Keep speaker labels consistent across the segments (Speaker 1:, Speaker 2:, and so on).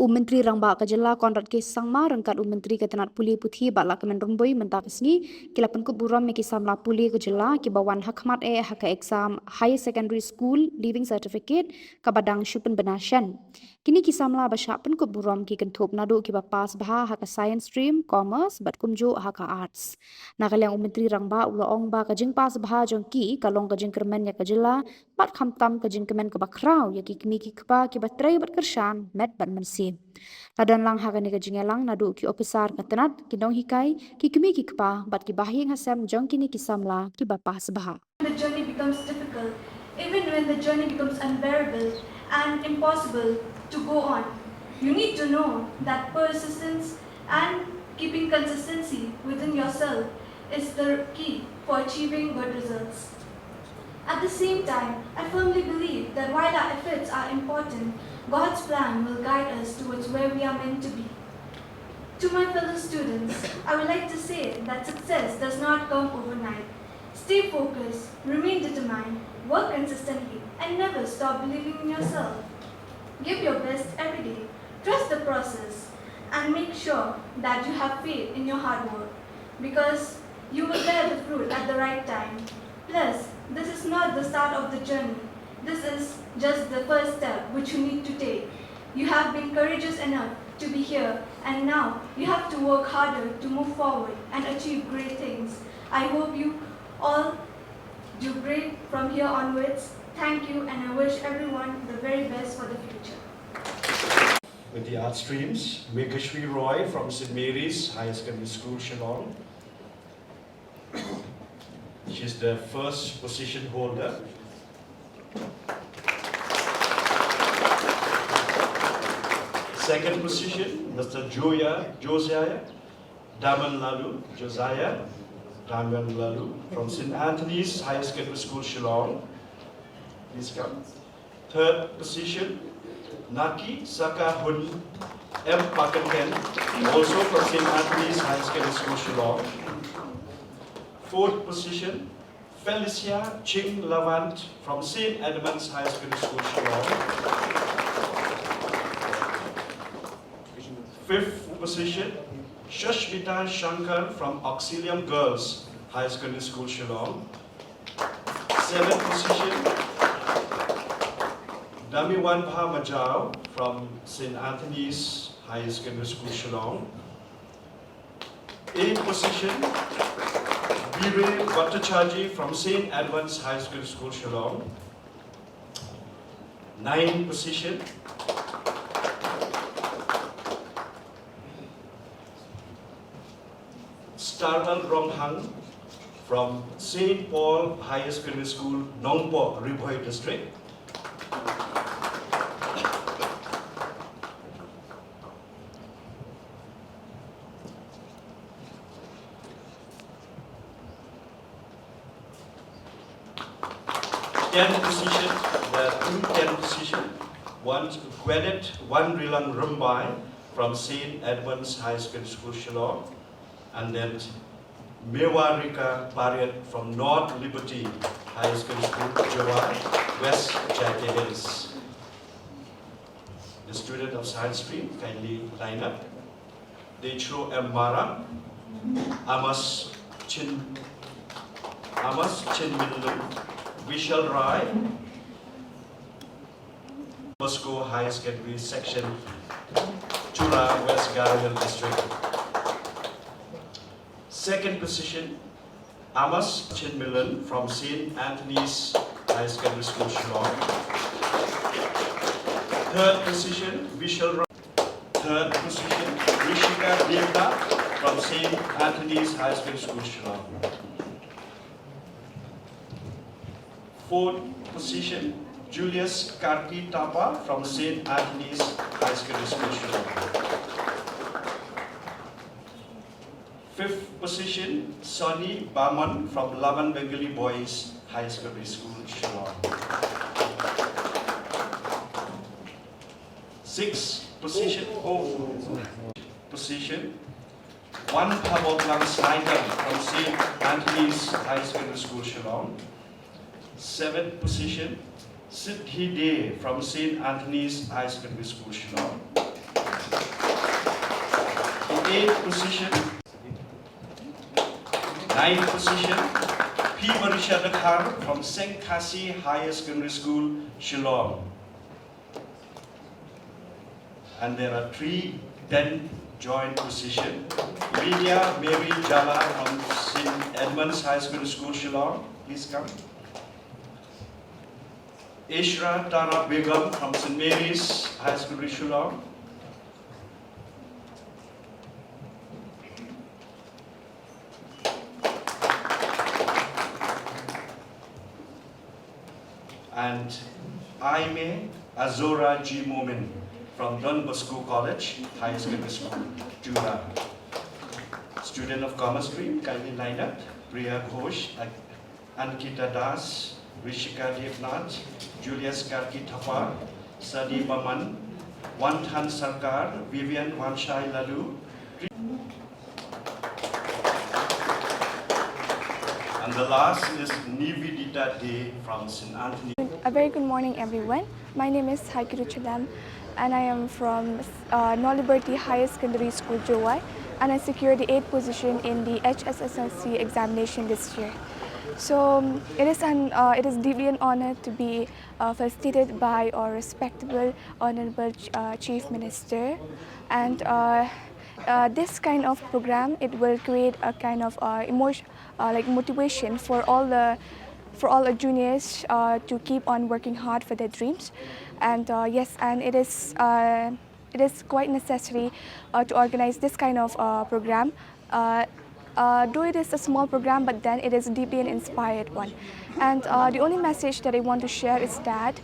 Speaker 1: Myntri Rangbah Khubor Konrad ke Sangma rangkat Myntri ketenat Pule Puthi balak kemenromboi mentakasni kila Pynkup Burom ke Samla Pule Khubojylla ke bawan Hakhmat hak Eksam High Secondary School Living Certificate kabadang Shupen Benashan. Kini ki Samla basha Pynkup Burom ki kentup nadu ki bapas bah hak Science Stream Commerce bat kumjo hak Arts. Nakaliang Myntri Rangbah ong ba kajing pas bah jongki kalong kajing kermen ya Khubojylla bat khamtam kajing kemen kebakrau ya ki kini ki kpa ki batrai bat kershan met bat mensi. Kadan lang hagan ni kajingelang nadu ki ofisar katenat kinong hikai ki kemi ki kpa bat ki bahing hasem jong kini ki Samla ki bapa sebaha.
Speaker 2: The journey becomes difficult, even when the journey becomes unbearable and impossible to go on. You need to know that persistence and keeping consistency within yourself is the key for achieving good results. At the same time, I firmly believe that while our efforts are important, God's plan will guide us towards where we are meant to be. To my fellow students, I would like to say that success does not come overnight. Stay focused, remain determined, work consistently, and never stop believing in yourself. Give your best every day, trust the process, and make sure that you have faith in your hard work, because you will bear the fruit at the right time. Plus, this is not the start of the journey. This is just the first step which you need to take. You have been courageous enough to be here, and now you have to work harder to move forward and achieve great things. I hope you all do great from here onwards. Thank you, and I wish everyone the very best for the future.
Speaker 3: With the art streams, Meghalaya Roy from St. Mary's High Secondary School, Shillong. She's the first position holder. Second position, Mr. Josiah Daman Lalu from St. Anthony's High Secondary School, Shillong. Please come. Third position, Naki Saka Hun M. Pakanken, also from St. Anthony's High Secondary School, Shillong. Fourth position, Felicia Ching Lavant from St. Edmund's High Secondary School, Shillong. Fifth position, Shashmita Shankar from Auxilium Girls High Secondary School, Shillong. Seventh position, Damiwanbha Majao from St. Anthony's High Secondary School, Shillong. Eighth position, Bire Bhattacharjee from St. Edmund's High Secondary School, Shillong. Ninth position, Starwell Ronghang from St. Paul High Secondary School, Nongpo, Ribhoi District. Tenth position, the 10th position, one Rilang Rumbai from St. Edmund's High Secondary School, Shillong, and then Mewarika Pariat from North Liberty High Secondary School, Jawai, West Jacket Hills. The student of Science Stream kindly line up. Decho M. Mara, Amos Chinminlu, Vishal Rai, Donbosco High Secondary Section, Chura, West Garhil District. Second position, Amos Chinmilan from St. Anthony's High Secondary School, Shillong. Third position, Vishal Rai. Third position, Rishika Devda from St. Anthony's High Secondary School, Shillong. Fourth position, Julius Karki Tapa from St. Anthony's High Secondary School, Shillong. Fifth position, Sonny Baman from Laban Bengali Boys High Secondary School, Shillong. Sixth position, one Paboklang Snyder from St. Anthony's High Secondary School, Shillong. Seventh position, Siddhi Day from St. Anthony's High Secondary School, Shillong. 8th position, 9th position, Khubor from Sheikh Khasi Higher Secondary School, Shillong. And there are 3 10th joint position. Lydia Mary Jala from St. Edmunds High Secondary School, Shillong. Please come. Ishra Tara Begum from St. Mary's High Secondary, Shillong. And Aime Azora G. Momin from donbosco College, High Secondary School, Jura. Student of Commerce Stream, kindly line up. Priya Ghosh, Ankita Das, Rishika Devnath, Julius Karki Thapar, Sadi Baman, Wanthan Sarkar, Vivian Wanshai Lalu. And the last is Nivedita Day from St. Anthony.
Speaker 4: A very good morning, everyone. My name is Khuborjylla, and I am from No Liberty Higher Secondary School, Jowai, and I secured the 8th position in the Hsslc examination this year. So it is deeply an honor to be felicitated by our respectable Honorable Chief Minister, and this kind of program, it will create a kind of motivation for all the juniors to keep on working hard for their dreams. And yes, and it is quite necessary to organize this kind of program. Though it is a small program, but then it is deeply an inspired one. And the only message that I want to share is that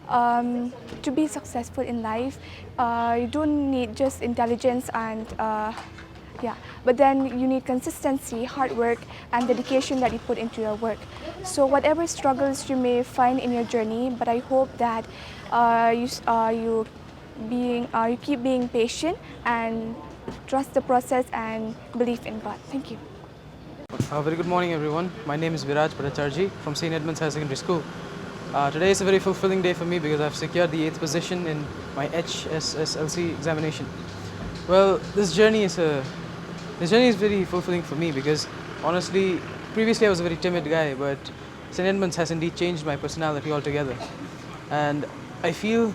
Speaker 4: to be successful in life, you don't need just intelligence and but then you need consistency, hard work, and dedication that you put into your work. So whatever struggles you may find in your journey, but I hope that you keep being patient and trust the process and believe in God. Thank you.
Speaker 5: Very good morning, everyone. My name is Viraj Bhattacharjee from St. Edmunds High Secondary School. Today is a very fulfilling day for me because I've secured the 8th position in my Hsslc examination. Well, this journey is very fulfilling for me because honestly, previously I was a very timid guy, but St. Edmunds has indeed changed my personality altogether. And I feel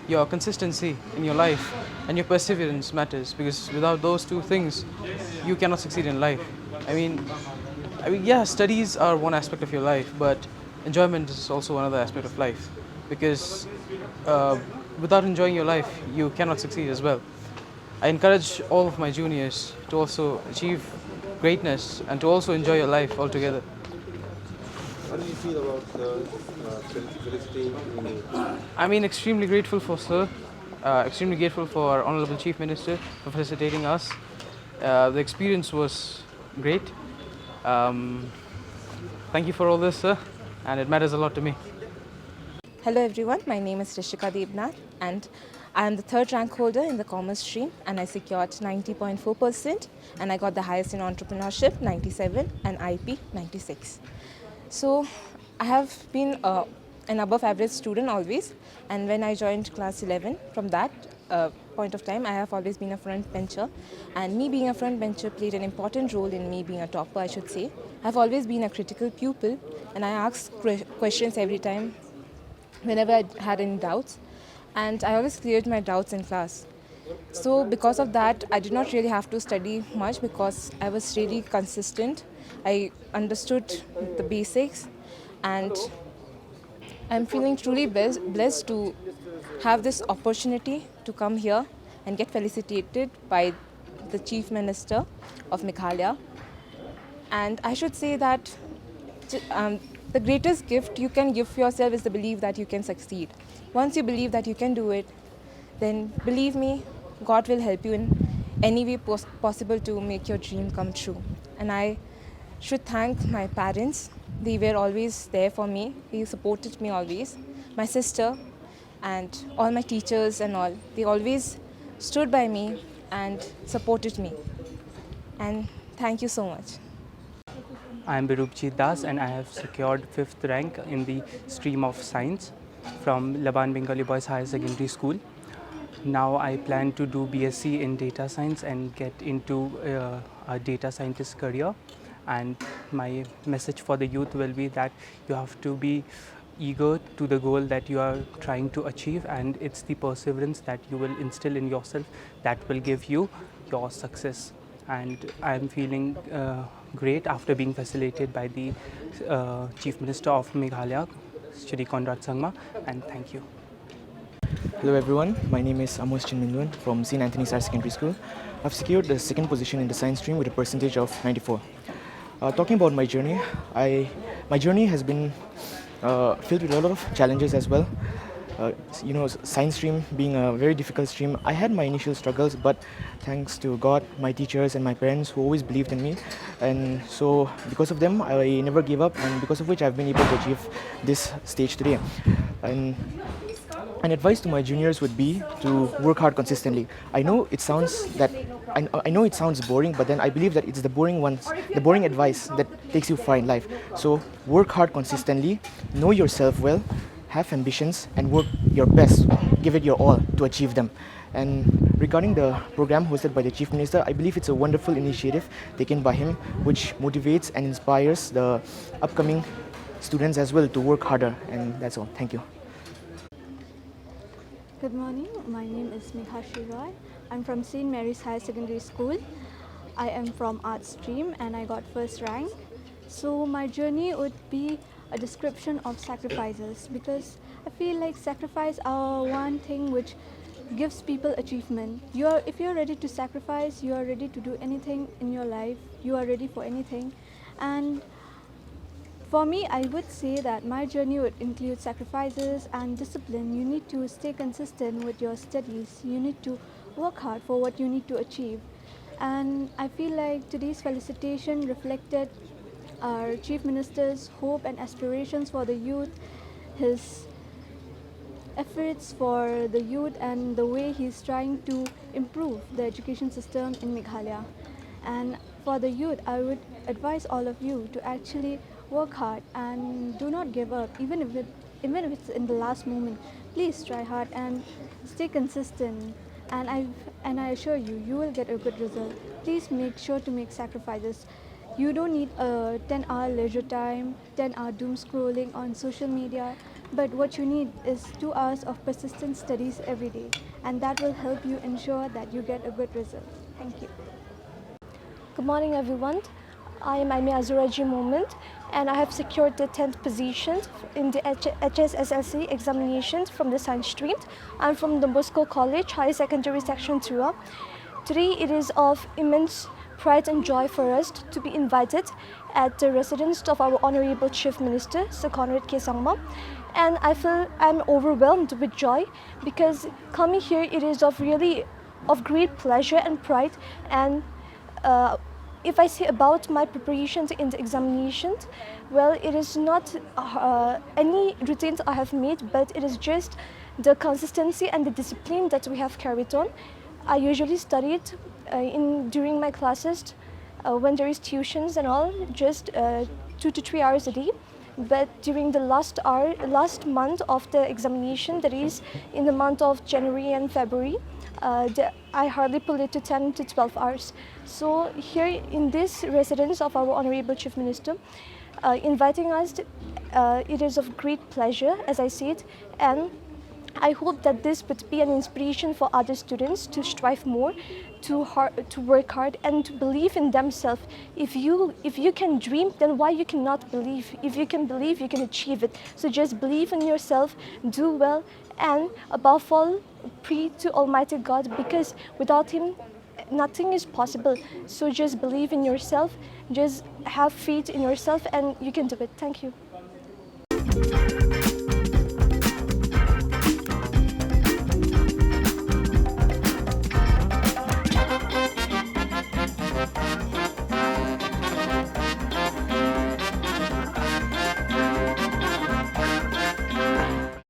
Speaker 5: your consistency in your life and your perseverance matters, because without those 2 things, you cannot succeed in life. I mean, yeah, studies are one aspect of your life, but enjoyment is also another aspect of life, because without enjoying your life, you cannot succeed as well. I encourage all of my juniors to also achieve greatness and to also enjoy your life altogether.
Speaker 6: How do you feel about the felicitating me?
Speaker 5: I mean, extremely grateful for Sir, extremely grateful for our Honorable Chief Minister for felicitating us. The experience was great. Thank you for all this, sir, and it matters a lot to me.
Speaker 7: Hello everyone, my name is Rishika Devnath and I am the 3rd rank holder in the commerce stream, and I secured 90.4%, and I got the highest in entrepreneurship 97 and IP 96. So I have been an above average student always, and when I joined class 11, from that point of time I have always been a front bencher, and me being a front bencher played an important role in me being a topper, I should say. I have always been a critical pupil, and I asked questions every time whenever I had any doubts, and I always cleared my doubts in class. So because of that, I did not really have to study much because I was really consistent. I understood the basics, and I'm feeling truly blessed to have this opportunity to come here and get felicitated by the Chief Minister of Meghalaya. And I should say that the greatest gift you can give yourself is the belief that you can succeed. Once you believe that you can do it, then believe me, God will help you in any way possible to make your dream come true. And I should thank my parents. They were always there for me. They supported me always. My sister and all my teachers and all, they always stood by me and supported me. And thank you so much.
Speaker 8: I am Birupjit Das, and I have secured 5th rank in the stream of science from Laban Bengali Boys Higher Secondary School. now I plan to do BSc in data science and get into a data scientist career. And my message for the youth will be that you have to be eager to the goal that you are trying to achieve, and it's the perseverance that you will instill in yourself that will give you your success. And I am feeling great after being facilitated by the Chief Minister of Meghalaya, Shri Conrad Sangma, and thank you.
Speaker 9: Hello everyone, my name is Amos Chinminduan from St. Anthony's Higher Secondary School. I've secured the second position in the science stream with a percentage of 94. Talking about my journey, my journey has been filled with a lot of challenges as well. Science stream being a very difficult stream, I had my initial struggles, but thanks to God, my teachers and my parents who always believed in me, and so because of them I never gave up, and because of which I've been able to achieve this stage today. And an advice to my juniors would be to work hard consistently. I know it sounds boring, but then I believe that it's the boring advice that takes you far in life. So work hard consistently, know yourself well, have ambitions, and work your best. Give it your all to achieve them. And regarding the program hosted by the Chief Minister, I believe it's a wonderful initiative taken by him, which motivates and inspires the upcoming students as well to work harder. And that's all. Thank you.
Speaker 10: Good morning, my name is Meghalaya. I'm from St. Mary's Higher Secondary School. I am from art stream and I got first rank. So my journey would be a description of sacrifices, because I feel like sacrifice are one thing which gives people achievement. If you're ready to sacrifice, you are ready to do anything in your life, you are ready for anything. And for me, I would say that my journey would include sacrifices and discipline. You need to stay consistent with your studies. You need to work hard for what you need to achieve. And I feel like today's felicitation reflected our Chief Minister's hope and aspirations for the youth, his efforts for the youth, and the way he's trying to improve the education system in Meghalaya. And for the youth, I would advise all of you to actually work hard and do not give up, even if it's in the last moment. Please try hard and stay consistent, and I assure you, you will get a good result. Please make sure to make sacrifices. You don't need a 10-hour leisure time, 10-hour doom scrolling on social media, but what you need is 2 hours of persistent studies every day, and that will help you ensure that you get a good result. Thank you.
Speaker 11: Good morning everyone. I am Aimee Azuraji Moment, and I have secured the 10th position in the Hsslc examinations from the science stream. I'm from donbosco College, Higher Secondary Section 2. Today it is of immense pride and joy for us to be invited at the residence of our Honorable Chief Minister, Sir Conrad K. Sangma. And I feel I'm overwhelmed with joy, because coming here it is of great pleasure and pride. And if I say about my preparations in the examinations, well, it is not any routines I have made, but it is just the consistency and the discipline that we have carried on. I usually studied during my classes when there is tuitions and all, just 2 to 3 hours a day. But during the last month of the examination, that is in the month of January and February, I hardly pulled it to 10 to 12 hours. So here in this residence of our Honorable Chief Minister, inviting us, it is of great pleasure, as I said, and I hope that this would be an inspiration for other students to strive more, to work hard, and to believe in themselves. If you can dream, then why you cannot believe? If you can believe, you can achieve it. So just believe in yourself, do well, and above all, pray to Almighty God, because without Him, nothing is possible. So just believe in yourself, just have faith in yourself, and you can do it. Thank you.